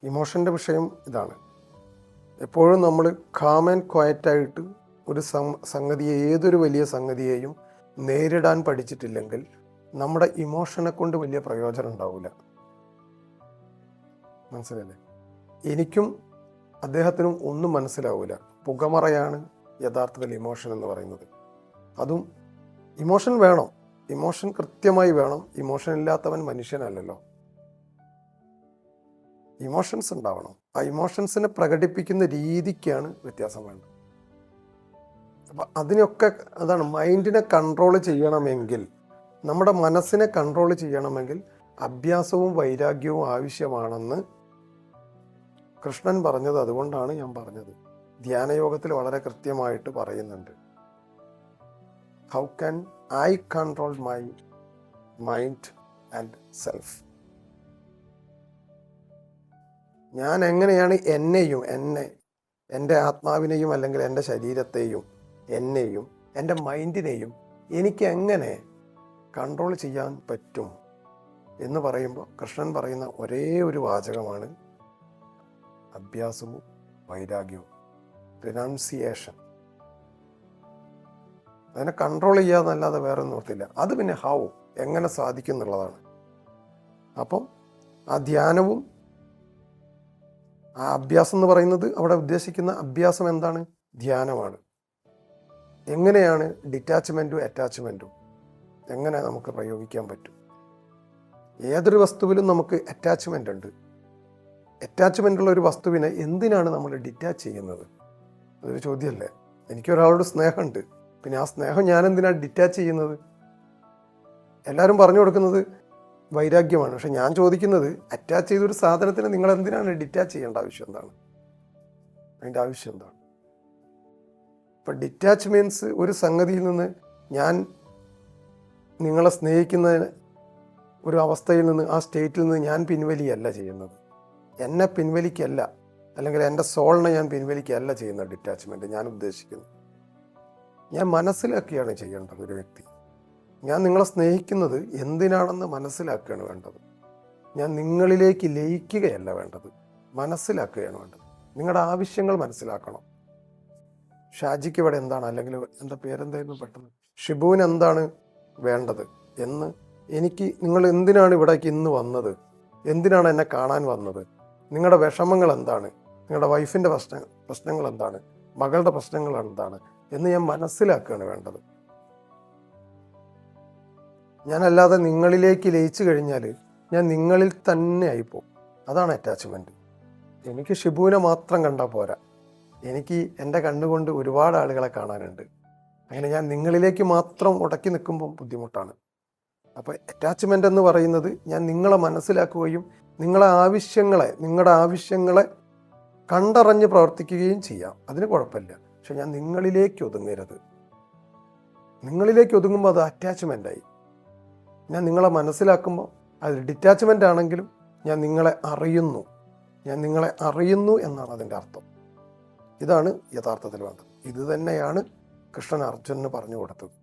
ഇമോഷൻ്റെ വിഷയം ഇതാണ്. എപ്പോഴും നമ്മൾ കാം ആൻഡ് ക്വയറ്റായിട്ട് ഒരു സംഗതിയെ, ഏതൊരു വലിയ സംഗതിയെയും നേരിടാൻ പഠിച്ചിട്ടില്ലെങ്കിൽ നമ്മുടെ ഇമോഷനെ കൊണ്ട് വലിയ പ്രയോജനം ഉണ്ടാവില്ല. മനസ്സിലല്ലേ? എനിക്കും അദ്ദേഹത്തിനും ഒന്നും മനസ്സിലാവില്ല. പുകമറയാണ് യഥാർത്ഥത്തിൽ ഇമോഷൻ എന്ന് പറയുന്നത്. അതും ഇമോഷൻ വേണം, ഇമോഷൻ കൃത്യമായി വേണം. ഇമോഷൻ ഇല്ലാത്തവൻ മനുഷ്യനല്ലല്ലോ. ഇമോഷൻസ് ഉണ്ടാവണം. ആ ഇമോഷൻസിനെ പ്രകടിപ്പിക്കുന്ന രീതിക്കാണ് വ്യത്യാസം വേണ്ടത്. അപ്പം അതിനൊക്കെ അതാണ്, മൈൻഡിനെ കൺട്രോൾ ചെയ്യണമെങ്കിൽ, നമ്മുടെ മനസ്സിനെ കൺട്രോൾ ചെയ്യണമെങ്കിൽ അഭ്യാസവും വൈരാഗ്യവും ആവശ്യമാണെന്ന് കൃഷ്ണൻ പറഞ്ഞത്. അതുകൊണ്ടാണ് ഞാൻ പറഞ്ഞത്. ധ്യാനയോഗത്തിൽ വളരെ കൃത്യമായിട്ട് പറയുന്നുണ്ട്. How can I control my mind and self? ഞാൻ എങ്ങനെയാണ് എൻ്റെ ആത്മാവിനെയും അല്ലെങ്കിൽ എൻ്റെ ശരീരത്തെയും എന്നെയും എൻ്റെ മൈൻഡിനെയും എനിക്ക് എങ്ങനെ കൺട്രോൾ ചെയ്യാൻ പറ്റും എന്ന് പറയുമ്പോൾ കൃഷ്ണൻ പറയുന്ന ഒരേ ഒരു വാചകമാണ് അഭ്യാസവും വൈരാഗ്യവും, റിനൗൺസിയേഷൻ. അതിനെ കൺട്രോൾ ചെയ്യാന്നല്ലാതെ വേറെ ഒന്നും ഓർത്തില്ല. അത് പിന്നെ ഹൗ, എങ്ങനെ സാധിക്കും എന്നുള്ളതാണ്. അപ്പം ആ ധ്യാനവും ആ അഭ്യാസം എന്ന് പറയുന്നത്, അവിടെ ഉദ്ദേശിക്കുന്ന അഭ്യാസം എന്താണ്? ധ്യാനമാണ്. എങ്ങനെയാണ് ഡിറ്റാച്ച്മെൻറ്റും അറ്റാച്ച്മെൻറ്റും എങ്ങനെ നമുക്ക് പ്രയോഗിക്കാൻ പറ്റും? ഏതൊരു വസ്തുവിലും നമുക്ക് അറ്റാച്ച്മെൻ്റ് ഉണ്ട്. അറ്റാച്ച്മെൻ്റ് ഉള്ള ഒരു വസ്തുവിനെ എന്തിനാണ് നമ്മൾ ഡിറ്റാച്ച് ചെയ്യുന്നത്? അതൊരു ചോദ്യമല്ലേ? എനിക്കൊരാളോട് സ്നേഹമുണ്ട്, പിന്നെ ആ സ്നേഹം ഞാൻ എന്തിനാണ് ഡിറ്റാച്ച് ചെയ്യുന്നത്? എല്ലാവരും പറഞ്ഞു കൊടുക്കുന്നത് വൈരാഗ്യമാണ്. പക്ഷെ ഞാൻ ചോദിക്കുന്നത്, അറ്റാച്ച് ചെയ്തൊരു സാധനത്തിന് നിങ്ങൾ എന്തിനാണ് ഡിറ്റാച്ച് ചെയ്യേണ്ട ആവശ്യം എന്താണ്? അതിൻ്റെ ആവശ്യം എന്താണ്? ഇപ്പം ഡിറ്റാച്ച് മീൻസ് ഒരു സംഗതിയിൽ നിന്ന് ഞാൻ നിങ്ങളെ സ്നേഹിക്കുന്ന ഒരു അവസ്ഥയിൽ നിന്ന്, ആ സ്റ്റേറ്റിൽ നിന്ന് ഞാൻ പിൻവലിയല്ല ചെയ്യുന്നത്. എന്നെ പിൻവലിക്കല്ല, അല്ലെങ്കിൽ എൻ്റെ സോളിനെ ഞാൻ പിൻവലിക്കുകയല്ല ചെയ്യുന്ന ഡിറ്റാച്ച്മെൻറ്റ് ഞാൻ ഉദ്ദേശിക്കുന്നത്. ഞാൻ മനസ്സിലാക്കിയാണ് ചെയ്യേണ്ടത്. ഒരു വ്യക്തി, ഞാൻ നിങ്ങളെ സ്നേഹിക്കുന്നത് എന്തിനാണെന്ന് മനസ്സിലാക്കുകയാണ് വേണ്ടത്. ഞാൻ നിങ്ങളിലേക്ക് ലയിക്കുകയല്ല വേണ്ടത്, മനസ്സിലാക്കുകയാണ് വേണ്ടത്. നിങ്ങളുടെ ആവശ്യങ്ങൾ മനസ്സിലാക്കണം. ഷാജിക്ക് ഇവിടെ എന്താണ്, അല്ലെങ്കിൽ എന്താ പേരെന്തായിരുന്നു പെട്ടെന്ന്, ഷിബുവിന് എന്താണ് വേണ്ടത് എന്ന് എനിക്ക്, നിങ്ങൾ എന്തിനാണ് ഇവിടേക്ക് ഇന്ന് വന്നത്, എന്തിനാണ് എന്നെ കാണാൻ വന്നത്, നിങ്ങളുടെ വിഷമങ്ങൾ എന്താണ്, നിങ്ങളുടെ വൈഫിൻ്റെ പ്രശ്നങ്ങൾ എന്താണ്, മകളുടെ പ്രശ്നങ്ങൾ എന്താണ് എന്ന് ഞാൻ മനസ്സിലാക്കുകയാണ് വേണ്ടത്. ഞാനല്ലാതെ നിങ്ങളിലേക്ക് ലയിച്ചു കഴിഞ്ഞാൽ ഞാൻ നിങ്ങളിൽ തന്നെ ആയിപ്പോവും. അതാണ് അറ്റാച്ച്മെൻറ്റ്. എനിക്ക് ഷിബുവിനെ മാത്രം കണ്ടാൽ പോരാ, എനിക്ക് എൻ്റെ കണ്ണുകൊണ്ട് ഒരുപാട് ആളുകളെ കാണാനുണ്ട്. അങ്ങനെ ഞാൻ നിങ്ങളിലേക്ക് മാത്രം ഉടക്കി നിൽക്കുമ്പം ബുദ്ധിമുട്ടാണ്. അപ്പോൾ അറ്റാച്ച്മെൻ്റ് എന്ന് പറയുന്നത്, ഞാൻ നിങ്ങളെ മനസ്സിലാക്കുകയും നിങ്ങളുടെ ആവശ്യങ്ങളെ കണ്ടറിഞ്ഞ് പ്രവർത്തിക്കുകയും ചെയ്യാം. അതിന് കുഴപ്പമില്ല. പക്ഷെ ഞാൻ നിങ്ങളിലേക്ക് ഒതുങ്ങരുത്. നിങ്ങളിലേക്ക് ഒതുങ്ങുമ്പോൾ അത് അറ്റാച്ച്മെൻ്റായി. ഞാൻ നിങ്ങളെ മനസ്സിലാക്കുമ്പോൾ അത് ഡിറ്റാച്ച്മെൻ്റ് ആണെങ്കിലും ഞാൻ നിങ്ങളെ അറിയുന്നു എന്നാണ് അതിൻ്റെ അർത്ഥം. ഇതാണ് യഥാർത്ഥത്തിൽ വേണ്ടത്. ഇത് തന്നെയാണ് കൃഷ്ണൻ അർജുനന് പറഞ്ഞു കൊടുത്തത്.